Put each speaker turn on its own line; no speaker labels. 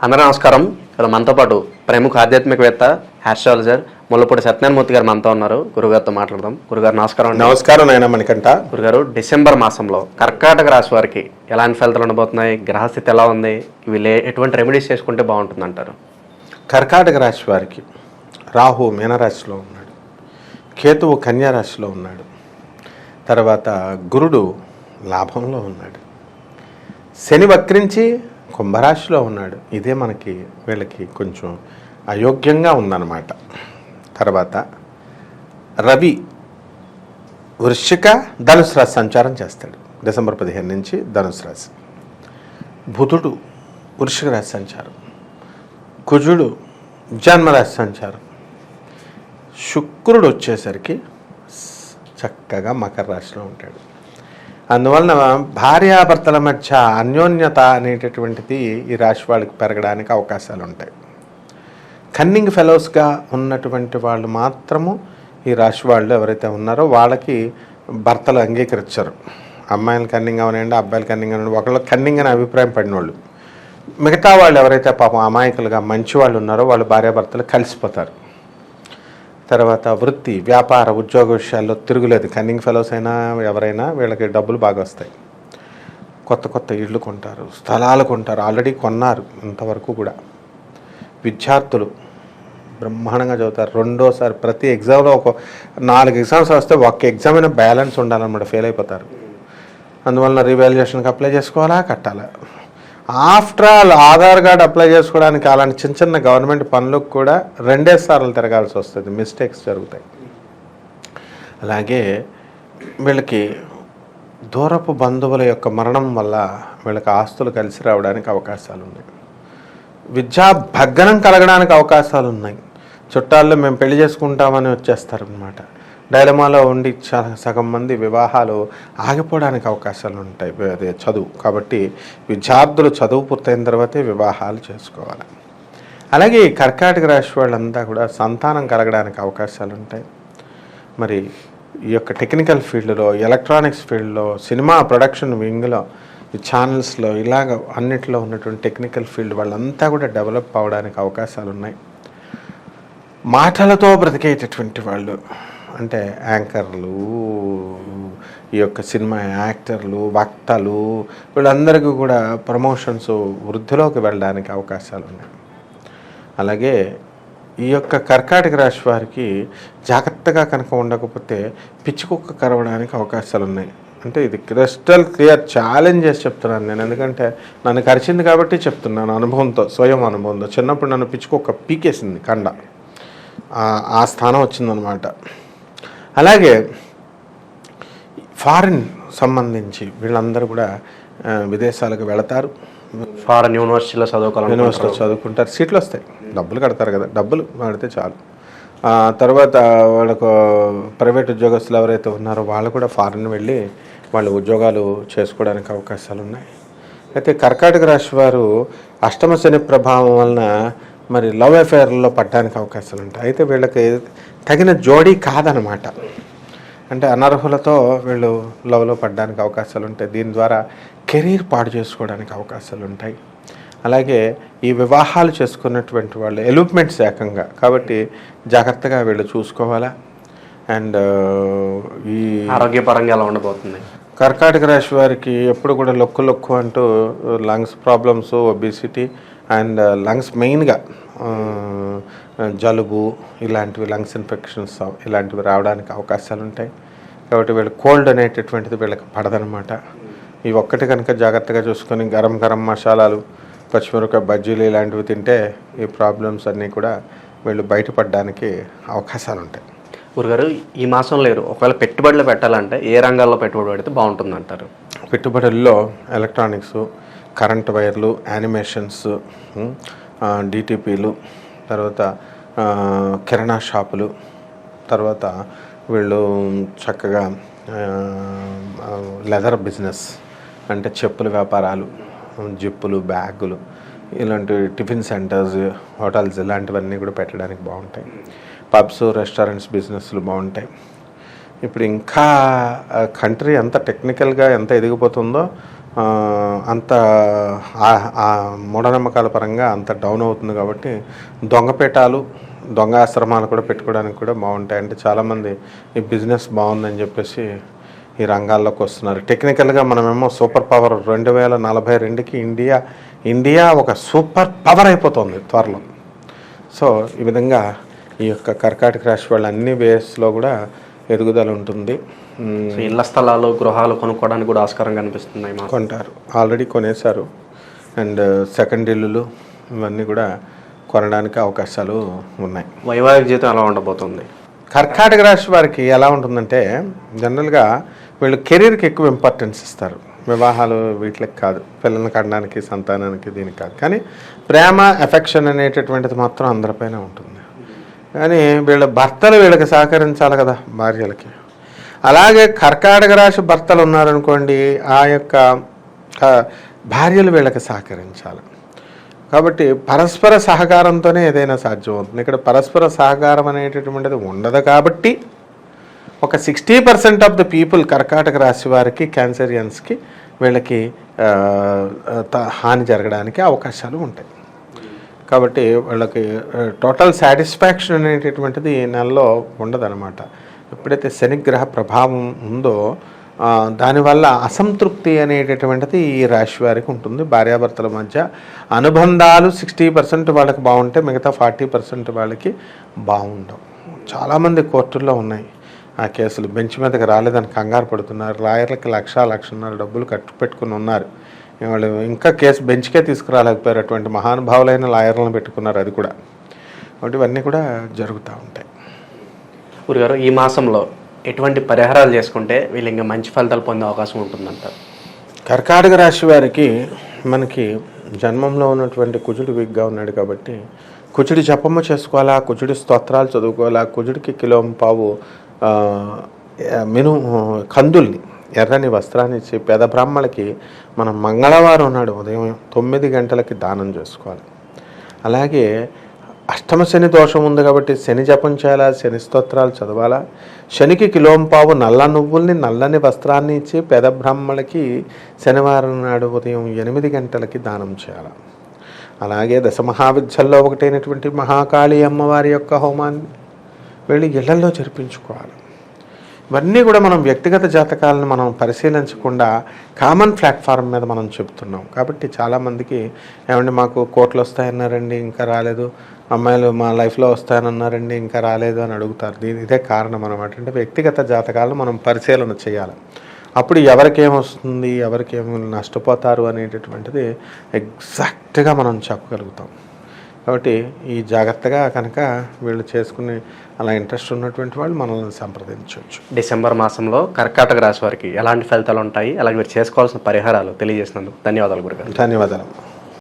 అందరూ నమస్కారం. ఇలా మనతో పాటు ప్రముఖ ఆధ్యాత్మికవేత్త ఆస్ట్రాలజర్ ముల్లపూడి సత్యనారాయణమూర్తి గారు మనతో ఉన్నారు. గురుగారితో మాట్లాడదాం. గురుగారు నమస్కారం.
నమస్కారం నాయన మణికంఠ.
గురుగారు, డిసెంబర్ మాసంలో కర్కాటక రాశి వారికి ఎలాంటి ఫలితాలు ఉండబోతున్నాయి? గ్రహస్థితి ఎలా ఉంది? వీళ్ళు ఎటువంటి రెమెడీస్ చేసుకుంటే బాగుంటుంది అంటారు?
కర్కాటక రాశి వారికి రాహు మీనరాశిలో ఉన్నాడు, కేతువు కన్యా రాశిలో ఉన్నాడు, తర్వాత గురుడు లాభంలో ఉన్నాడు, శని వక్రించి కుంభరాశిలో ఉన్నాడు. ఇదే మనకి వీళ్ళకి కొంచెం అయోగ్యంగా ఉందన్నమాట. తర్వాత రవి వృశ్చిక ధనుసు రాశి సంచారం చేస్తాడు డిసెంబర్ 15 నుంచి ధనుసు రాశి. బుధుడు వృశ్చిక రాశి సంచారం, కుజుడు జన్మరాశి సంచారం, శుక్రుడు వచ్చేసరికి చక్కగా మకర రాశిలో ఉంటాడు. అందువలన భార్యాభర్తల మధ్య అన్యోన్యత అనేటటువంటిది ఈ రాశి వాళ్ళకి పెరగడానికి అవకాశాలు ఉంటాయి. కన్నింగ్ ఫెలోస్గా ఉన్నటువంటి వాళ్ళు మాత్రము ఈ రాశి వాళ్ళు ఎవరైతే ఉన్నారో వాళ్ళకి భర్తలు అంగీకరించరు. అమ్మాయిలు కన్నింగ్ అవనండి, అబ్బాయిలు కన్నింగ్ అవనండి, ఒకళ్ళు కన్నింగ్ అని అభిప్రాయం పడిన వాళ్ళు. మిగతా వాళ్ళు ఎవరైతే పాపం అమాయకులుగా మంచి వాళ్ళు ఉన్నారో వాళ్ళు భార్యాభర్తలు కలిసిపోతారు. తర్వాత వృత్తి, వ్యాపార, ఉద్యోగ విషయాల్లో తిరుగులేదు. కన్నింగ్ ఫెలోస్ అయినా ఎవరైనా వీళ్ళకి డబ్బులు బాగా వస్తాయి. కొత్త కొత్త ఇళ్ళు కొంటారు, స్థలాలు కొంటారు, ఆల్రెడీ కొన్నారు ఇంతవరకు కూడా. విద్యార్థులు బ్రహ్మాండంగా చదువుతారు. రెండోసారి ప్రతి ఎగ్జామ్లో ఒక 4 ఎగ్జామ్స్ వస్తే ఒక్క ఎగ్జామ్ అయినా బ్యాలెన్స్ ఉండాలన్నమాట, ఫెయిల్ అయిపోతారు. అందువలన రీవాల్యుయేషన్కి అప్లై చేసుకోవాలా, కట్టాలా. After all Aadhaar card apply చేసుకోవడానికి అలాంటి చిన్న చిన్న గవర్నమెంట్ పనులకు కూడా 2 సార్లు తిరగాల్సి వస్తుంది, మిస్టేక్స్ జరుగుతాయి. అలాగే వీళ్ళకి దూరపు బంధువుల యొక్క మరణం వల్ల వీళ్ళకి ఆస్తులు కలిసి రావడానికి అవకాశాలు ఉన్నాయి. విద్యా భగ్నం కలగడానికి అవకాశాలు ఉన్నాయి. చుట్టాల్లో మేము పెళ్లి చేసుకుంటామని వచ్చేస్తారనమాట. డైలమాలో ఉండి సగం మంది వివాహాలు ఆగిపోవడానికి అవకాశాలు ఉంటాయి. అదే చదువు కాబట్టి విద్యార్థులు చదువు పూర్తయిన తర్వాతే వివాహాలు చేసుకోవాలి. అలాగే ఈ కర్కాటక రాశి వాళ్ళంతా కూడా సంతానం కలగడానికి అవకాశాలు ఉంటాయి. మరి ఈ యొక్క టెక్నికల్ ఫీల్డ్లో, ఎలక్ట్రానిక్స్ ఫీల్డ్లో, సినిమా ప్రొడక్షన్ వింగ్లో, ఈ ఛానల్స్లో ఇలాగ అన్నిటిలో ఉన్నటువంటి టెక్నికల్ ఫీల్డ్ వాళ్ళంతా కూడా డెవలప్ అవ్వడానికి అవకాశాలు ఉన్నాయి. మాటలతో బ్రతికేటటువంటి వాళ్ళు అంటే యాంకర్లు, ఈ యొక్క సినిమా యాక్టర్లు, వక్తలు, వీళ్ళందరికీ కూడా ప్రమోషన్స్ వృద్ధిలోకి వెళ్ళడానికి అవకాశాలు ఉన్నాయి. అలాగే ఈ యొక్క కర్కాటక రాశి వారికి జాగ్రత్తగా కనుక ఉండకపోతే పిచ్చికుక్క కరవడానికి అవకాశాలు ఉన్నాయి. అంటే ఇది క్రిస్టల్ క్లియర్ ఛాలెంజ్ చేసి చెప్తున్నాను నేను, ఎందుకంటే నన్ను కరిచింది కాబట్టి చెప్తున్నాను అనుభవంతో, స్వయం అనుభవంతో. చిన్నప్పుడు నన్ను పిచ్చుకుక్క పీకేసింది, కండ ఆ స్థానం వచ్చిందనమాట. అలాగే ఫారిన్ సంబంధించి వీళ్ళందరూ కూడా విదేశాలకు వెళతారు.
ఫారెన్ యూనివర్సిటీలో
చదువుకుంటారు, సీట్లు వస్తాయి, డబ్బులు కడతారు కదా, డబ్బులు కడితే చాలు. తర్వాత వాళ్ళకు ప్రైవేట్ ఉద్యోగస్తులు ఎవరైతే ఉన్నారో వాళ్ళు కూడా ఫారిన్ వెళ్ళి వాళ్ళు ఉద్యోగాలు చేసుకోవడానికి అవకాశాలు ఉన్నాయి. అయితే కర్కాటక రాశి వారు అష్టమ శని ప్రభావం వలన మరి లవ్ అఫేర్లలో పడడానికి అవకాశాలు ఉంటాయి. అయితే వీళ్ళకి తగిన జోడీ కాదనమాట. అంటే అనర్హులతో వీళ్ళు లవ్లో పడడానికి అవకాశాలు ఉంటాయి. దీని ద్వారా కెరీర్ పాడు చేసుకోవడానికి అవకాశాలు ఉంటాయి. అలాగే ఈ వివాహాలు చేసుకున్నటువంటి వాళ్ళు ఎలూప్మెంట్స్ ఏకంగా, కాబట్టి జాగ్రత్తగా వీళ్ళు చూసుకోవాలా. అండ్ ఈ
ఆరోగ్యపరంగా ఎలా ఉండబోతుంది?
కర్కాటక రాశి వారికి ఎప్పుడు కూడా లొక్కు అంటూ lungs problems, obesity and lungs మెయిన్గా జలుబు ఇలాంటివి, లంగ్స్ ఇన్ఫెక్షన్స్ ఇలాంటివి రావడానికి అవకాశాలు ఉంటాయి. కాబట్టి వీళ్ళు కోల్డ్ అనేటటువంటిది వీళ్ళకి పడదనమాట. ఈ ఒక్కటి కనుక జాగ్రత్తగా చూసుకొని గరం మసాలాలు, పచ్చిమిరపకాయ బజ్జీలు ఇలాంటివి తింటే ఈ ప్రాబ్లమ్స్ అన్నీ కూడా వీళ్ళు బయటపడడానికి అవకాశాలు ఉంటాయి.
గురుగారు, ఈ మాసంలో లేరు, ఒకవేళ పెట్టుబడులు పెట్టాలంటే ఏ రంగాల్లో పెట్టుబడి పెడితే బాగుంటుంది అంటారు?
పెట్టుబడుల్లో ఎలక్ట్రానిక్స్, కరెంట్ వైర్లు, యానిమేషన్స్, డిటిపిలు, తర్వాత కిరాణా షాపులు, తర్వాత వీళ్ళు చక్కగా లెదర్ బిజినెస్ అంటే చెప్పుల వ్యాపారాలు, జిప్పులు, బ్యాగులు, ఇలాంటి టిఫిన్ సెంటర్స్, హోటల్స్ ఇలాంటివన్నీ కూడా పెట్టడానికి బాగుంటాయి. పబ్స్, రెస్టారెంట్స్ బిజినెస్లు బాగుంటాయి. ఇప్పుడు ఇంకా కంట్రీ ఎంత టెక్నికల్గా ఎంత ఎదిగిపోతుందో అంత ఆ మూఢనమ్మకాల పరంగా అంత డౌన్ అవుతుంది కాబట్టి దొంగపేటాలు దొంగ ఆశ్రమాలు కూడా పెట్టుకోవడానికి కూడా బాగుంటాయి. అంటే చాలామంది ఈ బిజినెస్ బాగుందని చెప్పేసి ఈ రంగాల్లోకి వస్తున్నారు. టెక్నికల్గా మనమేమో సూపర్ పవర్ 2042కి ఇండియా ఒక సూపర్ పవర్ అయిపోతుంది త్వరలో. సో ఈ విధంగా ఈ యొక్క కర్కాటక రాశి వాళ్ళ అన్ని వేస్లో కూడా ఎదుగుదల ఉంటుంది.
ఇళ్ల స్థలాలు గృహాలు కొనుక్కోవడానికి కూడా ఆస్కారం కనిపిస్తున్నాయి.
కొంటారు, ఆల్రెడీ కొనేశారు. అండ్ సెకండ్ ఇల్లులు ఇవన్నీ కూడా కొనడానికి అవకాశాలు ఉన్నాయి.
వైవాహిక జీవితం ఎలా ఉండబోతుంది?
కర్కాటక రాశి వారికి ఎలా ఉంటుందంటే జనరల్గా వీళ్ళు కెరీర్కి ఎక్కువ ఇంపార్టెన్స్ ఇస్తారు. వివాహాలు వీటికి కాదు, పిల్లల్ని కనడానికి సంతానానికి దీనికి కాదు. కానీ ప్రేమ ఎఫెక్షన్ అనేటటువంటిది మాత్రం అందరిపైన ఉంటుంది. కానీ వీళ్ళ భర్తలు వీళ్ళకి సహకరించాలి కదా భార్యలకి. అలాగే కర్కాటక రాశి భర్తలు ఉన్నారనుకోండి, ఆ యొక్క భార్యలు వీళ్ళకి సహకరించాలి. కాబట్టి పరస్పర సహకారంతోనే ఏదైనా సాధ్యమవుతుంది. ఇక్కడ పరస్పర సహకారం అనేటటువంటిది ఉండదు కాబట్టి ఒక 60% ఆఫ్ ద పీపుల్ కర్కాటక రాశి వారికి, క్యాన్సరియన్స్కి వీళ్ళకి హాని జరగడానికి అవకాశాలు ఉంటాయి. కాబట్టి వాళ్ళకి టోటల్ సాటిస్ఫాక్షన్ అనేటటువంటిది ఈ నెలలో ఉండదన్నమాట. ఎప్పుడైతే శనిగ్రహ ప్రభావం ఉందో దానివల్ల అసంతృప్తి అనేటటువంటిది ఈ రాశి వారికి ఉంటుంది. భార్యాభర్తల మధ్య అనుబంధాలు 60% వాళ్ళకి బాగుంటే మిగతా 40% వాళ్ళకి బాగుండవు. చాలామంది కోర్టుల్లో ఉన్నాయి ఆ కేసులు. బెంచ్ మీదకి రాలేదని కంగారు పడుతున్నారు. లాయర్లకి 1,00,000 డబ్బులు కట్టు పెట్టుకుని ఉన్నారు. వాళ్ళు ఇంకా కేసు బెంచ్కే తీసుకురాలేకపోయారు. అటువంటి మహానుభావులైన లాయర్లను పెట్టుకున్నారు. అది కూడా కాబట్టి ఇవన్నీ కూడా జరుగుతూ ఉంటాయి.
గురుగారు, ఈ మాసంలో ఎటువంటి పరిహారాలు చేసుకుంటే వీళ్ళు ఇంకా మంచి ఫలితాలు పొందే అవకాశం ఉంటుందంటారు?
కర్కాటక రాశి వారికి మనకి జన్మంలో ఉన్నటువంటి కుజుడు వీక్గా ఉన్నాడు కాబట్టి కుజుడి జపము చేసుకోవాలా, కుజుడి స్తోత్రాలు చదువుకోవాలా, కుజుడికి కిలోంపావు కందుల్ని ఎర్రని వస్త్రాన్ని ఇచ్చి పేద బ్రాహ్మణులకి మనం మంగళవారం నాడు ఉదయం 9 గంటలకి దానం చేసుకోవాలి. అలాగే అష్టమ శని దోషం ఉంది కాబట్టి శని జపం చేయాలా, శని స్తోత్రాలు చదవాలా. శనికి కిలోంపావు నల్ల నువ్వుల్ని నల్లని వస్త్రాన్ని ఇచ్చి పేద బ్రాహ్మణులకి శనివారం నాడు ఉదయం 8 గంటలకి దానం చేయాలి. అలాగే దశమహావిద్యల్లో ఒకటైనటువంటి మహాకాళి అమ్మవారి యొక్క హోమాన్ని వెళ్ళి ఇళ్లల్లో జరిపించుకోవాలి. ఇవన్నీ కూడా మనం వ్యక్తిగత జాతకాలను మనం పరిశీలించకుండా కామన్ ప్లాట్ఫామ్ మీద మనం చెప్తున్నాం. కాబట్టి చాలామందికి ఏమంటే మాకు కోట్లు వస్తాయన్నారండి ఇంకా రాలేదు, అమ్మాయిలు మా లైఫ్లో వస్తాయన్నారండి ఇంకా రాలేదు అని అడుగుతారు. ఇదే కారణం అనమాట. అంటే వ్యక్తిగత జాతకాలను మనం పరిశీలన చేయాలి. అప్పుడు ఎవరికేమొస్తుంది, ఎవరికేమో నష్టపోతారు అనేటటువంటిది ఎగ్జాక్ట్గా మనం చెప్పగలుగుతాం. కాబట్టి ఈ జాగ్రత్తగా కనుక వీళ్ళు చేసుకుని అలా ఇంట్రెస్ట్ ఉన్నటువంటి వాళ్ళు మనల్ని సంప్రదించవచ్చు.
డిసెంబర్ మాసంలో కర్కాటక రాశి వారికి ఎలాంటి ఫలితాలు ఉంటాయి, అలాగే మీరు చేసుకోవాల్సిన పరిహారాలు తెలియజేసినందుకు ధన్యవాదాలు గురుగారు.
ధన్యవాదాలు.